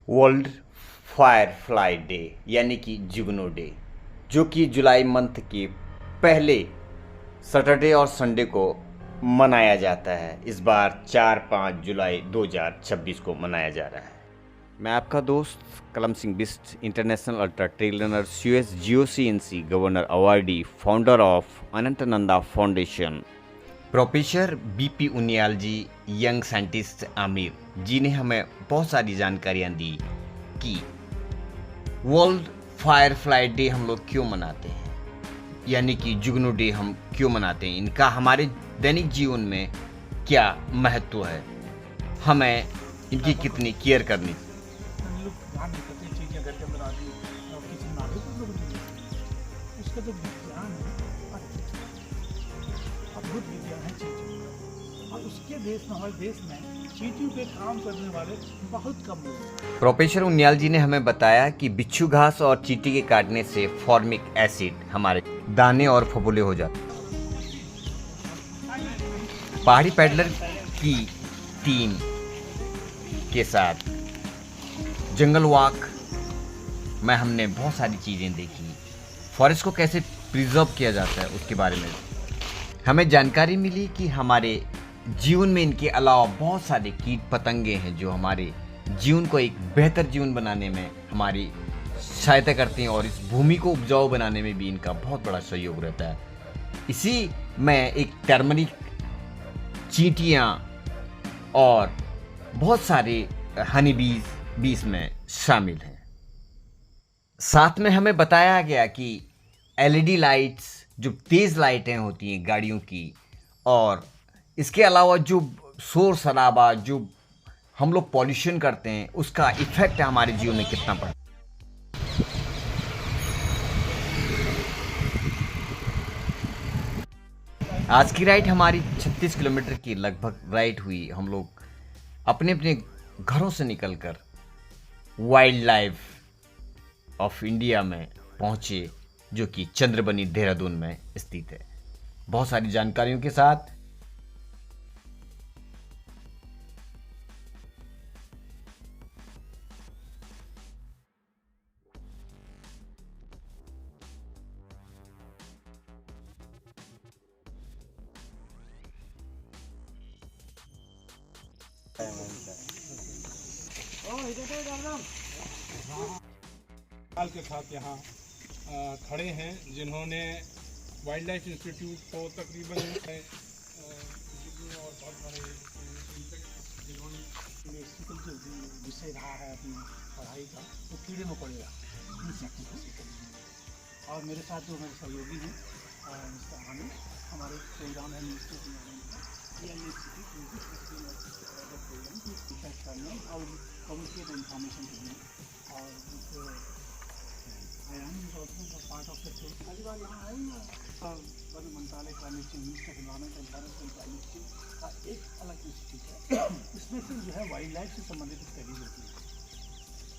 World Firefly day यानी कि जुगनू day, जो कि जुलाई मंथ के पहले सैटरडे और संडे को मनाया जाता है। इस बार 4-5 जुलाई 2026 को मनाया जा रहा है। मैं आपका दोस्त Kalam Singh Bisht, international ultra trail runner, US GOCNC governor awardee, founder of Anantananda foundation, professor BP Uniyal ji, young scientist Aamir ji ने हमें बहुत सारी जानकारियाँ दी कि वर्ल्ड फायरफ्लाई डे हम लोग क्यों मनाते हैं, यानी कि जुगनू डे हम क्यों मनाते हैं, इनका हमारे दैनिक जीवन में क्या महत्व है, हमें इनकी कितनी केयर करनी। लोग ध्यान नहीं करते, चीज़ें घर के अंदर आ गई और किचन में आ गई तो लोग नहीं करते। उसका जो विज्ञान है अद्भुत विज्ञान है चींटियों का, और उसके देश में, हमारे देश में चींटियों पे काम करने वाले बहुत कम लोग हैं। प्रोफेसर उनियाल जी ने हमें बताया कि बिच्छू घास और चींटी के काटने से फॉर्मिक एसिड हमारे दाने और फफूले हो जाते हैं। पहाड़ी पैडलर की टीम के साथ जंगल वॉक में हमने बहुत सारी चीज़ें देखी। फॉरेस्ट को कैसे प्रिजर्व किया जाता है उसके बारे में हमें जानकारी मिली कि हमारे जीवन में इनके अलावा बहुत सारे कीट पतंगे हैं जो हमारे जीवन को एक बेहतर जीवन बनाने में हमारी सहायता करते हैं, और इस भूमि को उपजाऊ बनाने में भी इनका बहुत बड़ा सहयोग रहता है। इसी में एक टर्मरिक, चींटियाँ और बहुत सारे हनी बीज भी इसमें शामिल हैं। साथ में हमें बताया गया कि LED लाइट्स, जो तेज़ लाइटें होती हैं गाड़ियों की, और इसके अलावा जो शोर शराबा जो हम लोग पॉल्यूशन करते हैं, उसका इफेक्ट हमारे जीवन में कितना पड़ता है। आज की राइड हमारी 36 किलोमीटर की लगभग राइड हुई। हम लोग अपने अपने घरों से निकलकर वाइल्ड लाइफ ऑफ इंडिया में पहुंचे, जो कि चंद्रबनी देहरादून में स्थित है। बहुत सारी जानकारियों के साथ साल के साथ यहाँ खड़े हैं, जिन्होंने वाइल्ड लाइफ इंस्टीट्यूट को तकरीबन और बहुत बड़े जिन्होंने विषय रहा है अपनी पढ़ाई का, वो कीड़े मकोड़े और मेरे साथ जो मेरे सहयोगी हैं मिस्टर हामिद, हमारे प्रोग्राम है और कम्युनिकेट इंफॉर्मेशन और पार्ट ऑफ द पहली बार यहाँ आए वन मंत्रालय क्लाइमेट चेंज का environment and forest climate change का एक अलग इंस्टीट्यूट है। इसमें से जो है वाइल्ड लाइफ से संबंधित स्टडीज होती है,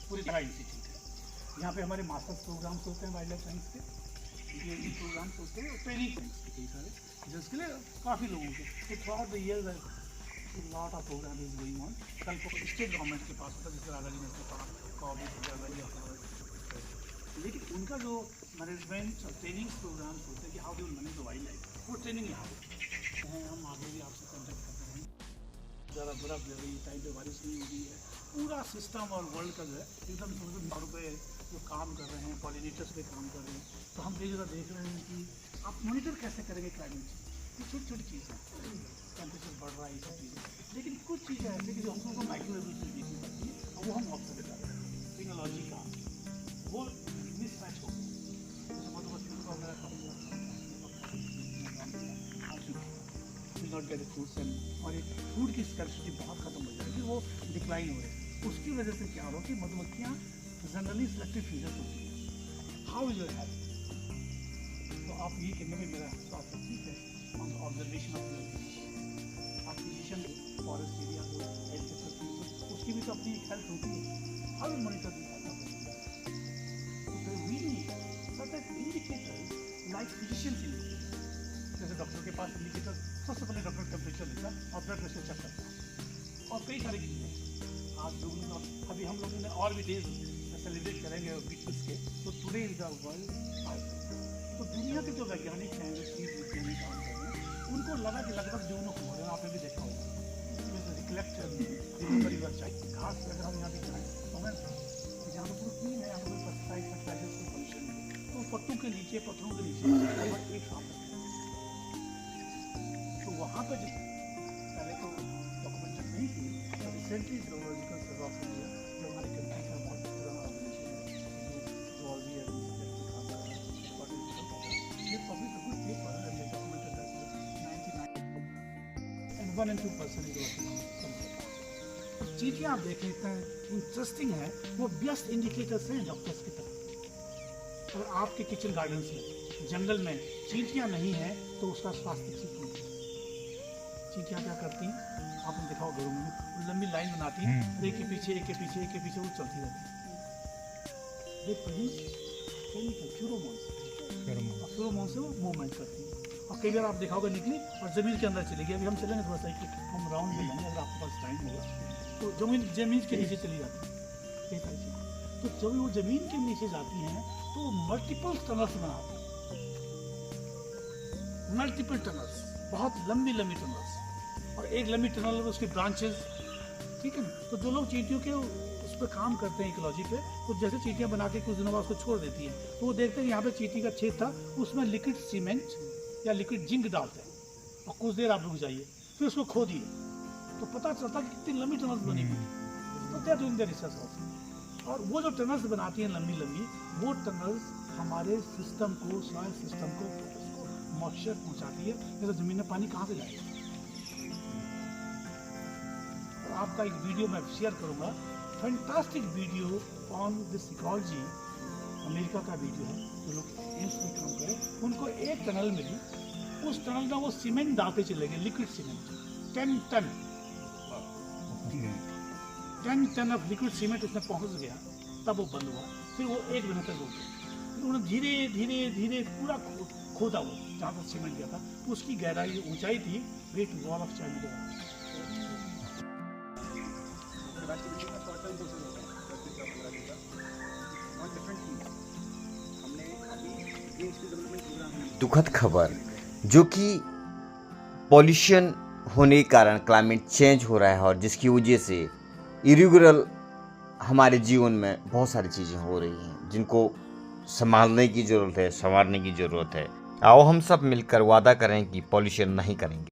पूरी तरह इंस्टीट्यूट है। यहाँ पे हमारे मास्टर्स प्रोग्राम्स होते हैं वाइल्ड लाइफ साइंस के, PhD प्रोग्राम्स होते हैं, और ट्रेनिंग साइंस के कई सारे, जिसके लिए काफ़ी लोगों के तो throughout the year lot of program is going on. कल को स्टेट गवर्नमेंट के पास होता है, जैसे राजा जी ने कहा, लेकिन उनका जो मैनेजमेंट और ट्रेनिंग प्रोग्राम्स होते हैं कि how do manage the wild life, वो ट्रेनिंग यहाँ होती है। हम आगे भी आपसे कॉन्टेक्ट कर रहे हैं। ज़्यादा बर्फ गिर रही, टाइम पे बारिश नहीं हो रही है, पूरा सिस्टम और वर्ल्ड का जो है एकदम नॉर्थ पे जो काम कर रहे हैं, पॉलिनेटर्स पे काम कर रहे हैं, तो हम कई जगह देख रहे हैं कि आप मॉनिटर कैसे करेंगे क्लाइमेट चेंज। ये छोटी छोटी चीज़ है, टेम्परेचर बढ़ रहा है, ये सब चीज़ें, लेकिन कुछ चीज़ें ऐसी कि जो हमको माइक्रो लेवल से देखनी पड़ती है, और वो हम ऑब्जर्व कर रहे हैं। टेक्नोलॉजी का वो मिसमैच हो गया, जैसे मधुमक्खियों को अगर नॉट गेट फूड्स एंड, और ये फूड की स्कैर्सिटी बहुत खत्म हो जाएगी, वो डिक्लाइन हो रही है। उसकी वजह से क्या होगा कि मधुमक्खियाँ जनरली सिलेक्टिव फीडर्स होती हैं। How is your health? तो आप ये कहने में मेरा स्वास्थ्य ठीक है, on observation of your position forest area को हेल्थ से, उसकी भी तो अपनी हेल्थ होती है। How you monitor this health? Indicators like physicians indicators, जैसे डॉक्टर के पास इंडिकेटर सबसे पहले डॉक्टर टेम्परेचर लेता है और ब्लड प्रेशर चेक करता है, और कई सारी चीज़ें आज लोगों ने अभी हम लोगों ने और भी डेज सेलिब्रेट करेंगे बीचेस के, तो today is the world art. तो दुनिया के जो वैज्ञानिक हैं, जो चीज विज्ञानी काम कर रहे हैं, उनको लगा कि लगभग जो उन्होंने हो रहे हैं, आपने भी देखा होगा, रिकलेक्ट घास अगर हम यहाँ भी जाएँ तो हमें यहाँ पर पूरी क्लीन है, यहाँ पर कोई पेस्टिसाइड फर्टिलाइजर्स कोई पोल्यूशन नहीं है, तो पत्तों के नीचे, पत्थरों के नीचे लगभग एक साथ है। तो वहाँ पर पहले तो डॉक्यूमेंटेड नहीं थी, recently geological survey of India जो हमारे कंट्री का बहुत पुराना ऑर्गेनाइजेशन है, zoology and ये पब्लिश गुड पेपर है, ये डॉक्यूमेंटेड है 99 and 1 and 2% is working on some। चींटियाँ आप देखें इतना इंटरेस्टिंग है, वो बेस्ट इंडिकेटर्स हैं डॉक्टर्स की तरफ। अगर आपके किचन गार्डन्स में, जंगल में चींटियाँ नहीं हैं तो उसका स्वास्थ्य ठीक नहीं है। चींटियाँ क्या करती हैं, आपने देखा होगा घरों में, वो लंबी लाइन बनाती हैं, एक के पीछे एक के पीछे एक के पीछे वो चलती रहती है। दे प्रोड्यूस केमिकल फेरोमोन से वो मूवमेंट करती है। और कई बार आप देखा होगा निकली और ज़मीन के अंदर चली गई। अभी हम चलेंगे थोड़ा सा, हम राउंड में लेंगे, अगर आपके पास टाइम होगा तो जमीन के नीचे चली जाती है ये सारी चीज़ें। तो जब वो ज़मीन के नीचे जाती हैं तो मल्टीपल टनल्स बनाती हैं, मल्टीपल टनल्स, बहुत लंबी लंबी टनल्स, और एक लंबी टनल में उसकी ब्रांचेस, ठीक है ना। तो जो लोग चींटियों के उस पर काम करते हैं इकोलॉजी पे, तो जैसे चींटियाँ बना के कुछ दिनों बाद उसको छोड़ देती हैं, तो वो देखते हैं यहाँ पे चींटी का छेद था, उसमें लिक्विड सीमेंट या लिक्विड जिंक डालते हैं, और कुछ देर आप रुक जाइए, फिर उसको खोदिए, तो पता चलता है कि कितनी लंबी टनल्स बनी हुई। तो क्या डूइंग द रिसर्च ऑल्सो। और वो जो टनल्स बनाती हैं लंबी लंबी, वो टनल्स हमारे सिस्टम को, सॉइल सिस्टम को मॉइस्चर पहुँचाती है, नहीं तो ज़मीन में पानी कहाँ से जाएगा। और आपका एक वीडियो मैं शेयर करूँगा, fantastic video on this ecology, America का वीडियो है, जो लोग एम्स में काम करें, उनको एक टनल मिली, उस टनल में वो सीमेंट डालते चले गए, liquid cement 10 ton of liquid cement उसमें पहुंच गया, तब वो बंद हुआ। फिर वो 1 महीने तक रुक गया, फिर उन्होंने धीरे धीरे धीरे पूरा खोदा, वो जहाँ पर सीमेंट गया था, तो उसकी गहराई ऊंचाई थी ग्रेट वॉल ऑफ चाइना। दुखद खबर, जो कि पॉल्यूशन होने के कारण क्लाइमेट चेंज हो रहा है, और जिसकी वजह से इरेगुलर हमारे जीवन में बहुत सारी चीज़ें हो रही हैं, जिनको संभालने की ज़रूरत है, संवारने की ज़रूरत है। आओ हम सब मिलकर वादा करें कि पॉल्यूशन नहीं करेंगे।